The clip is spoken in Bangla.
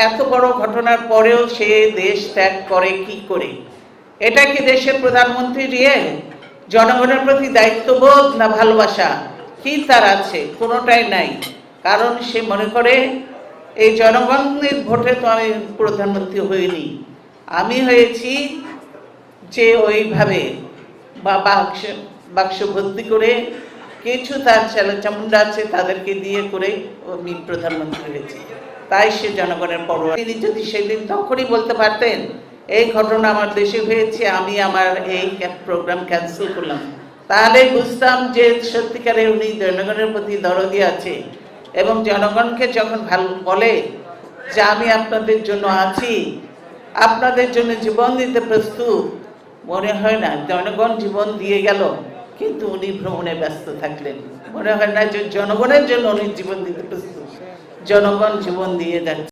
এত বড় ঘটনার পরেও সে দেশ ত্যাগ করে কি করে? এটা কি দেশের প্রধানমন্ত্রী দিয়ে জনগণের প্রতি দায়িত্ববোধ না ভালোবাসা কি তার আছে? কোনোটাই নাই। কারণ সে মনে করে এই জনগণের ভোটে তো আমি প্রধানমন্ত্রী হইনি, আমি হয়েছি যে ওইভাবে বা বাক্স ভর্তি করে কিছু তার ছেলে চামুন্ডা আছে তাদেরকে দিয়ে করে আমি প্রধানমন্ত্রী হয়েছি, তাই সে জনগণের পরোয়া। তিনি যদি সেদিন তখনই বলতে পারতেন এই ঘটনা আমার দেশে হয়েছে, আমি আমার এই প্রোগ্রাম ক্যান্সেল করলাম, তাহলে বুঝতাম যে সত্যিকারে উনি জনগণের প্রতি দরদি আছে এবং জনগণকে যখন ভালো বলে যে আমি আপনাদের জন্য আছি, আপনাদের জন্য জীবন দিতে প্রস্তুত, মনে হয় না জনগণ জীবন দিয়ে গেল কিন্তু উনি ভ্রমণে ব্যস্ত থাকলেন। মনে হয় না যে জনগণের জন্য উনি জীবন দিতে প্রস্তুত, জনগণ জীবন দিয়ে যাচ্ছে।